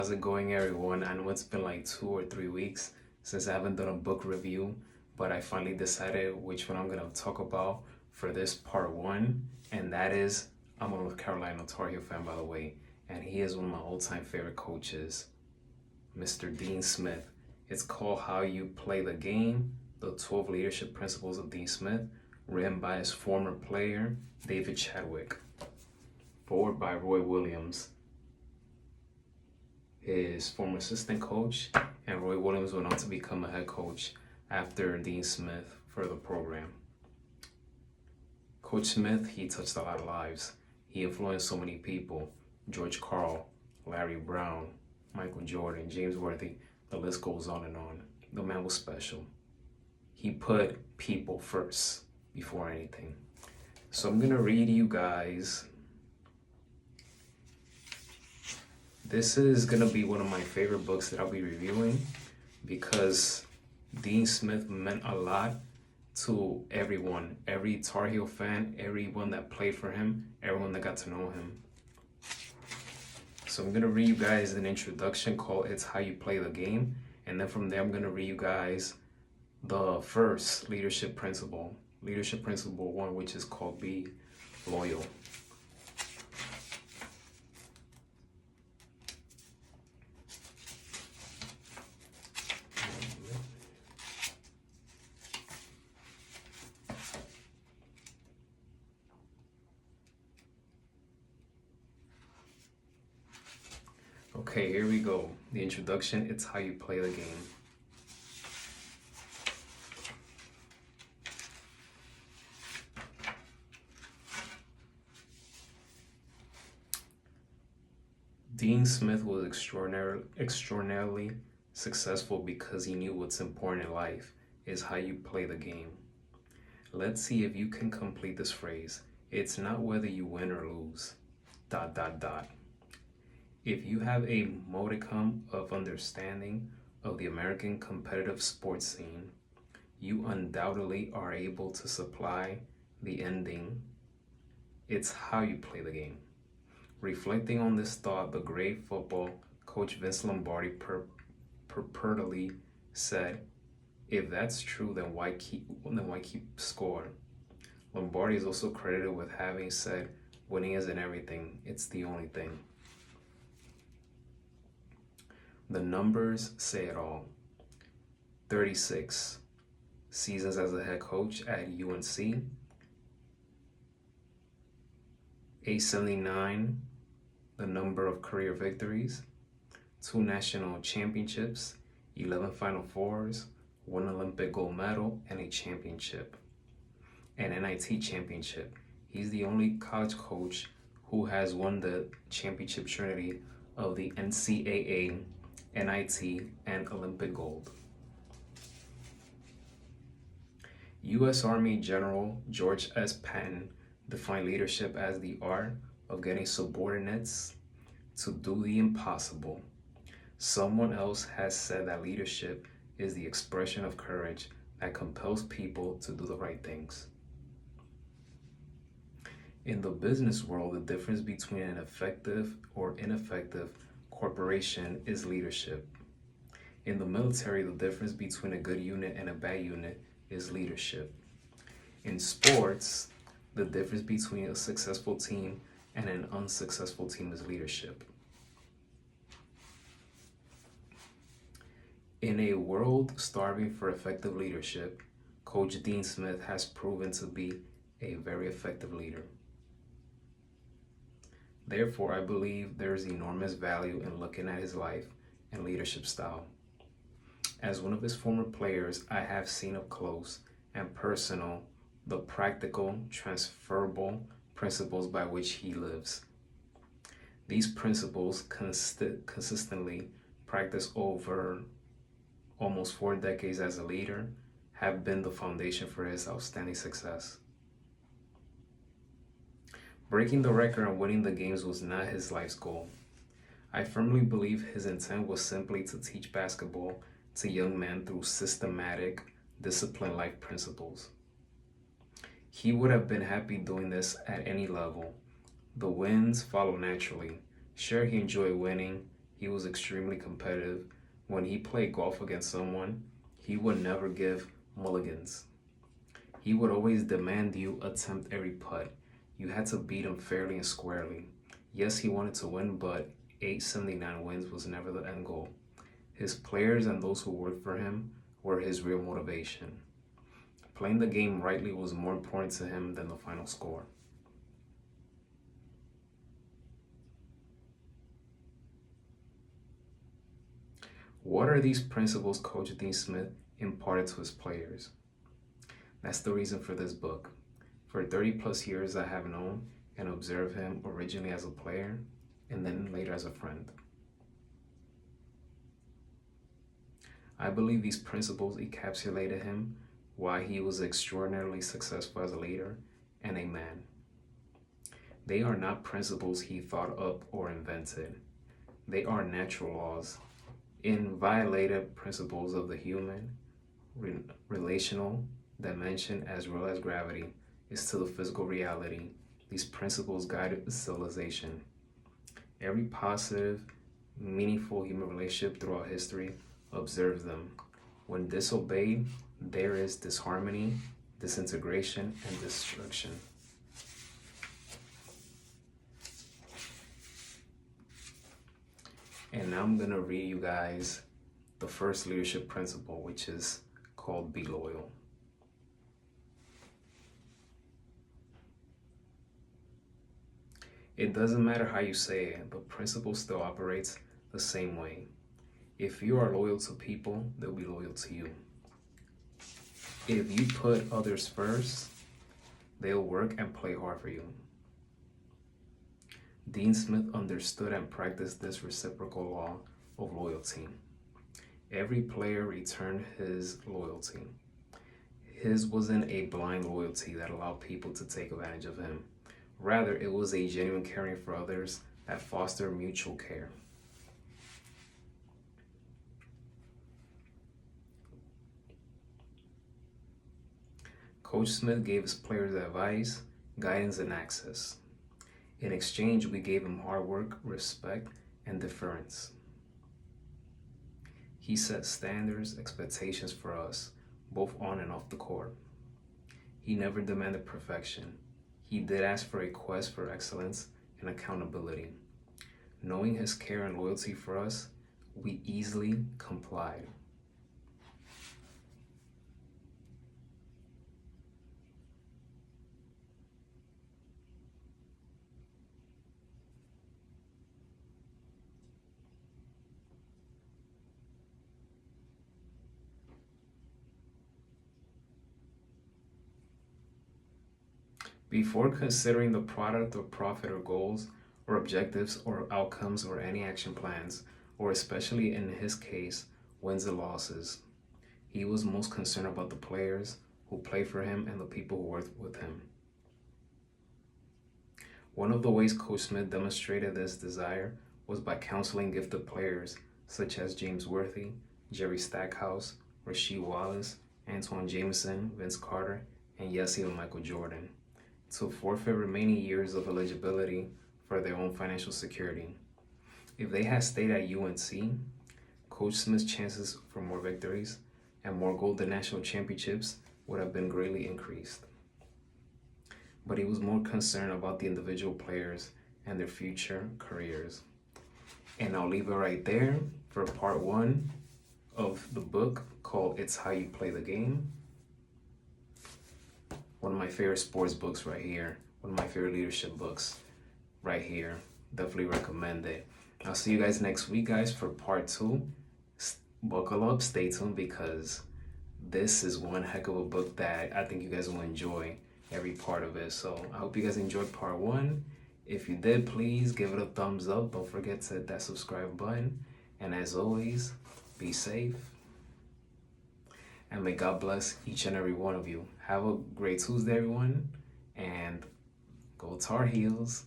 How's it going, everyone? I know it's been like 2 or 3 weeks since I haven't done a book review, but I finally decided which one I'm going to talk about for this part one, and that is I'm a North Carolina Tar Heel fan, by the way, and he is one of my all-time favorite coaches, Mr. Dean Smith. It's called How You Play the Game, the 12 Leadership Principles of Dean Smith, written by his former player, David Chadwick, forward by Roy Williams, his former assistant coach, and Roy Williams went on to become a head coach after Dean Smith for the program. Coach Smith, he touched a lot of lives. He influenced so many people: George Karl, Larry Brown, Michael Jordan, James Worthy. The list goes on and on. The man was special. He put people first before anything. So I'm gonna read you guys. This is gonna be one of my favorite books that I'll be reviewing because Dean Smith meant a lot to everyone, every Tar Heel fan, everyone that played for him, everyone that got to know him. So I'm gonna read you guys an introduction called It's How You Play the Game, and then from there I'm gonna read you guys the first leadership principle one, which is called Be Loyal. Okay, here we go. The introduction, It's How You Play the Game. Dean Smith was extraordinarily successful because he knew what's important in life is how you play the game. Let's see if you can complete this phrase. It's not whether you win or lose. ... If you have a modicum of understanding of the American competitive sports scene, you undoubtedly are able to supply the ending. It's how you play the game. Reflecting on this thought, the great football coach Vince Lombardi purportedly said, "If that's true, then why keep score?" Lombardi is also credited with having said, "Winning isn't everything, it's the only thing." The numbers say it all. 36 seasons as a head coach at UNC, 879, the number of career victories, 2 national championships, 11 Final Fours, 1 Olympic gold medal, and a championship, an NIT championship. He's the only college coach who has won the championship trinity of the NCAA, NIT, and Olympic gold. U.S. Army General George S. Patton defined leadership as the art of getting subordinates to do the impossible. Someone else has said that leadership is the expression of courage that compels people to do the right things. In the business world, the difference between an effective or ineffective corporation is leadership. In the military, the difference between a good unit and a bad unit is leadership. In sports, the difference between a successful team and an unsuccessful team is leadership. In a world starving for effective leadership, Coach Dean Smith has proven to be a very effective leader. Therefore, I believe there is enormous value in looking at his life and leadership style. As one of his former players, I have seen up close and personal the practical, transferable principles by which he lives. These principles, consistently practiced over almost 4 decades as a leader, have been the foundation for his outstanding success. Breaking the record and winning the games was not his life's goal. I firmly believe his intent was simply to teach basketball to young men through systematic, disciplined life principles. He would have been happy doing this at any level. The wins follow naturally. Sure, he enjoyed winning. He was extremely competitive. When he played golf against someone, he would never give mulligans. He would always demand you attempt every putt. You had to beat him fairly and squarely. Yes, he wanted to win, but 879 wins was never the end goal. His players and those who worked for him were his real motivation. Playing the game rightly was more important to him than the final score. What are these principles Coach Dean Smith imparted to his players? That's the reason for this book. For 30 plus years, I have known and observed him originally as a player and then later as a friend. I believe these principles encapsulated him, why he was extraordinarily successful as a leader and a man. They are not principles he thought up or invented. They are natural laws, inviolated principles of the human, relational dimension as well as gravity is to the physical reality. These principles guided civilization. Every positive, meaningful human relationship throughout history observes them. When disobeyed, there is disharmony, disintegration, and destruction. And now I'm going to read you guys the first leadership principle, which is called be loyal. It doesn't matter how you say it, the principle still operates the same way. If you are loyal to people, they'll be loyal to you. If you put others first, they'll work and play hard for you. Dean Smith understood and practiced this reciprocal law of loyalty. Every player returned his loyalty. His wasn't a blind loyalty that allowed people to take advantage of him. Rather, it was a genuine caring for others that fostered mutual care. Coach Smith gave his players advice, guidance, and access. In exchange, we gave him hard work, respect, and deference. He set standards, expectations for us, both on and off the court. He never demanded perfection. He did ask for a quest for excellence and accountability. Knowing his care and loyalty for us, we easily complied. Before considering the product or profit or goals or objectives or outcomes or any action plans, or especially in his case, wins and losses, he was most concerned about the players who play for him and the people who work with him. One of the ways Coach Smith demonstrated this desire was by counseling gifted players such as James Worthy, Jerry Stackhouse, Rasheed Wallace, Antoine Jameson, Vince Carter, and yes, even Michael Jordan, to forfeit remaining years of eligibility for their own financial security. If they had stayed at UNC, Coach Smith's chances for more victories and more golden national championships would have been greatly increased. But he was more concerned about the individual players and their future careers. And I'll leave it right there for part 1 of the book called It's How You Play the Game. One of my favorite sports books right here. One of my favorite leadership books right here. Definitely recommend it. I'll see you guys next week, guys, for part 2. Buckle up, stay tuned, because this is one heck of a book that I think you guys will enjoy every part of it. So I hope you guys enjoyed part 1. If you did, please give it a thumbs up. Don't forget to hit that subscribe button. And as always, be safe. And may God bless each and every one of you. Have a great Tuesday, everyone. And go Tar Heels.